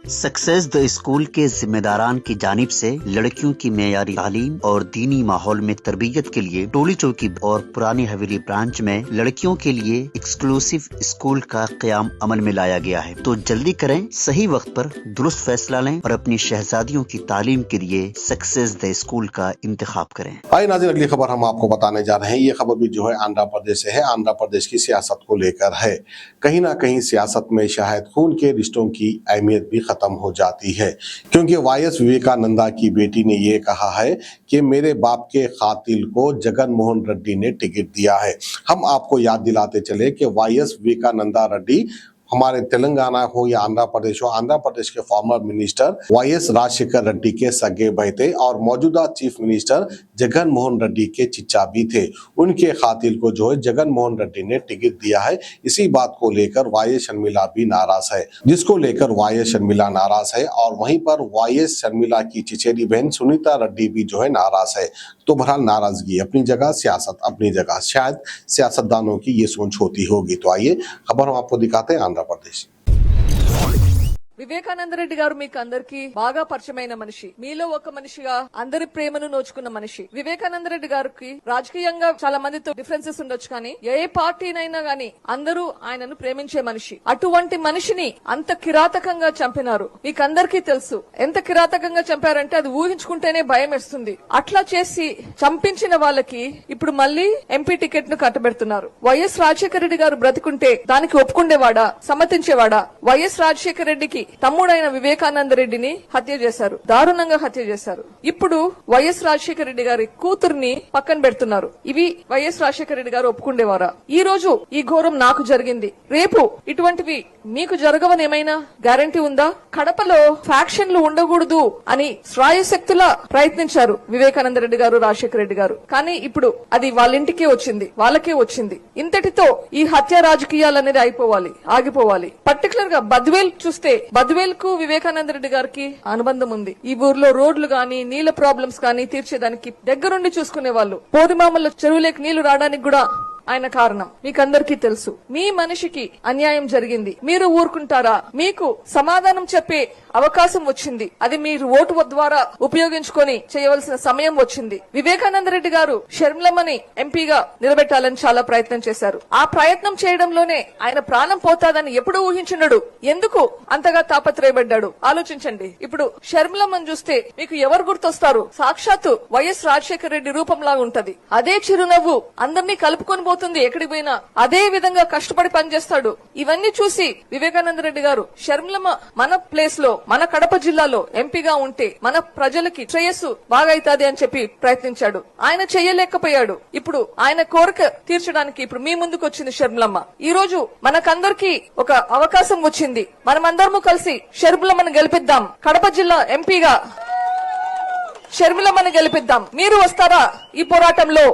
Success the school के जिम्मेदारान की जानिब से लड़कियों की मेयारी तालीम और दीनी माहौल में तरबियत के लिए टोली चौकी और पुरानी हवेली ब्रांच में लड़कियों के लिए एक्सक्लूसिव स्कूल का क़याम अमल में लाया गया है। तो जल्दी करें, सही वक्त पर दुरुस्त फैसला लें और अपनी शहजादियों की तालीम के लिए सक्सेस द स्कूल का इंतखाब करें। आइए नाज़रीन, अगली खबर हम आपको बताने जा रहे हैं। ये खबर भी जो है आंध्र प्रदेश से है। आंध्र प्रदेश की सियासत को लेकर है। कहीं ना कहीं सियासत में शायद खून के रिश्तों की अहमियत भी खत्म हो जाती है, क्योंकि वाईएस विवेकानंदा की बेटी ने ये कहा है कि मेरे बाप के कातिल को जगन मोहन रेड्डी ने टिकट दिया है। हम आपको याद दिलाते चले कि वाईएस विवेकानंदा रेड्डी हमारे तेलंगाना हो या आंध्र प्रदेश हो, आंध्र प्रदेश के former minister YS Rajasekhara Reddy के सगे भाई थे और मौजूदा चीफ मिनिस्टर जगन मोहन रेड्डी के चिच्चा भी थे। उनके कातिल को जो है जगन मोहन रेड्डी ने टिकट दिया है। इसी बात को लेकर वाईएस शर्मिला भी नाराज है, जिसको लेकर वाईएस शर्मिला नाराज है और वहीं पर वाईएस शर्मिला की चिचेरी बहन सुनीता रेड्डी भी जो है नाराज है। तो बहरहाल नाराजगी अपनी जगह, सियासत अपनी जगह। शायद सियासतदानों की ये सोच होती होगी। तो आइए खबर हम आपको दिखाते हैं आंध्र प्रदेश। వివేకానంద రెడ్డి గారు మీకు అందరికి బాగా పరిచయమైన మనిషి, మీలో ఒక మనిషిగా అందరి ప్రేమను నోచుకున్న మనిషి. వివేకానంద రెడ్డి గారికి రాజకీయంగా చాలా మందితో డిఫరెన్సెస్ ఉండొచ్చు, కానీ ఏ పార్టీనైనా గానీ అందరూ ఆయనను ప్రేమించే మనిషి. అటువంటి మనిషిని అంత కిరాతకంగా చంపినారు. మీకందరికీ తెలుసు ఎంత కిరాతకంగా చంపారంటే అది ఊహించుకుంటేనే భయం వేస్తుంది. అట్లా చేసి చంపించిన వాళ్ళకి ఇప్పుడు మళ్లీ ఎంపీ టికెట్ ను కట్టబెడుతున్నారు. వైఎస్ రాజశేఖర రెడ్డి గారు బ్రతికుంటే దానికి ఒప్పుకుండేవాడా, సమ్మతించేవాడా? వైఎస్ రాజశేఖర రెడ్డికి తమ్ముడైన వివేకానంద రెడ్డిని హత్య చేశారు, దారుణంగా హత్య చేశారు. ఇప్పుడు వైఎస్ రాజశేఖర రెడ్డి గారి కూతుర్ని పక్కన పెడుతున్నారు. ఇవి వైఎస్ రాజశేఖర రెడ్డి గారు ఒప్పుకుండేవారా? ఈ రోజు ఈ ఘోరం నాకు జరిగింది, రేపు ఇటువంటివి మీకు జరగవని ఏమైనా గ్యారంటీ ఉందా? కడపలో ఫ్యాక్షన్లు ఉండకూడదు అని శ్రాయశక్తులా ప్రయత్నించారు వివేకానంద రెడ్డి గారు, రాజశేఖర రెడ్డి గారు. కానీ ఇప్పుడు అది వాళ్ళ ఇంటికే వచ్చింది, వాళ్ళకే వచ్చింది. ఇంతటితో ఈ హత్య రాజకీయాలు అనేది ఆగిపోవాలి. పర్టికులర్ గా బద్వేల్ చూస్తే, బద్వేల్ కు వివేకానంద రెడ్డి గారికి అనుబంధం ఉంది. ఈ ఊర్లో రోడ్లు గాని, నీళ్ల ప్రాబ్లమ్స్ గాని తీర్చేదానికి దగ్గరుండి చూసుకునే వాళ్ళు. పోదిమామల్లో చెరువులేకి నీళ్లు రావడానికి కూడా ఆయన కారణం. మీకందరికీ తెలుసు. మీ మనిషికి అన్యాయం జరిగింది, మీరు ఊరుకుంటారా? మీకు సమాధానం చెప్పే అవకాశం వచ్చింది, అది మీరు ఓటు ద్వారా ఉపయోగించుకొని చేయవలసిన సమయం వచ్చింది. వివేకానంద రెడ్డి గారు షర్మిలమ్మని ఎంపీగా నిలబెట్టాలని చాలా ప్రయత్నం చేశారు. ఆ ప్రయత్నం చేయడంలోనే ఆయన ప్రాణం పోతాదని ఎప్పుడు ఊహించుండడు. ఎందుకు అంతగా తాపత్రయపడ్డాడు ఆలోచించండి. ఇప్పుడు షర్మిలమ్మని చూస్తే మీకు ఎవరు గుర్తొస్తారు? సాక్షాత్తు వైఎస్ రాజశేఖర రెడ్డి రూపంలా ఉంటది. అదే చిరునవ్వు అందరినీ కలుపుకొని పోతుంది. ఎక్కడికి పోయినా అదే విధంగా కష్టపడి పనిచేస్తాడు. ఇవన్నీ చూసి వివేకానంద రెడ్డి గారు షర్మిలమ్మ మన ప్లేస్ లో, మన కడప జిల్లాలో ఎంపీగా ఉంటే మన ప్రజలకి శ్రేయస్సు బాగా అవుతుంది అని చెప్పి ప్రయత్నించాడు. ఆయన చెయ్యలేకపోయాడు. ఇప్పుడు ఆయన కోరిక తీర్చడానికి ఇప్పుడు మీ ముందుకు వచ్చింది షర్మిలమ్మ. ఈ రోజు మనకందరికి ఒక అవకాశం వచ్చింది. మనమందరము కలిసి షర్మిలమ్మను గెలిపిద్దాం. కడప జిల్లా ఎంపీగా షర్మిలమ్మను గెలిపిద్దాం. మీరు వస్తారా ఈ పోరాటంలో?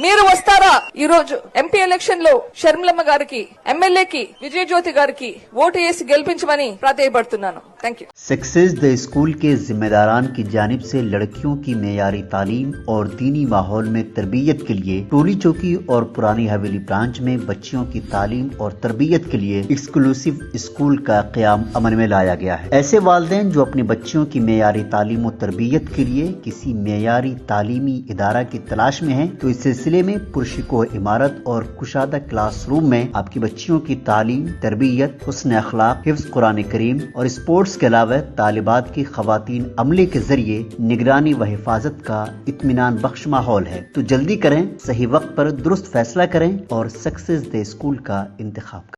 మీరు వస్తారా? ఈ రోజు ఎంపీ ఎలక్షన్ లో షర్మిలమ్మ గారికి, ఎమ్మెల్యేకి విజయజ్యోతి గారికి ఓటు వేసి గెలిపించమని ప్రాధేయపడుతున్నాను. Thank you. Success the school के जिम्मेदारान की जानिब से लड़कियों की मेयारी तालीम और दीनी माहौल में तरबियत के लिए टोली चौकी और पुरानी हवेली ब्रांच में बच्चियों की तालीम और तरबियत के लिए एक्सक्लूसिव स्कूल का क़याम अमल में लाया गया है। ऐसे वालिदैन जो अपनी बच्चियों की मेयारी तालीम और तरबियत के लिए किसी मेयारी तालीमी इदारा की तलाश में है, तो इस सिलसिले में पुरशिकोह इमारत और कुशादा क्लासरूम में आपकी बच्चियों की तालीम, तरबियत, हुस्न अखलाक, हिफ्ज़ कुरान करीम और स्पोर्ट्स के अलावा तालिबात की खवातीन अमले के जरिए निगरानी व हिफाजत का इत्मीनान बख्श माहौल है। तो जल्दी करें, सही वक्त पर दुरुस्त फैसला करें और सक्सेस द स्कूल का इंतखाब करें।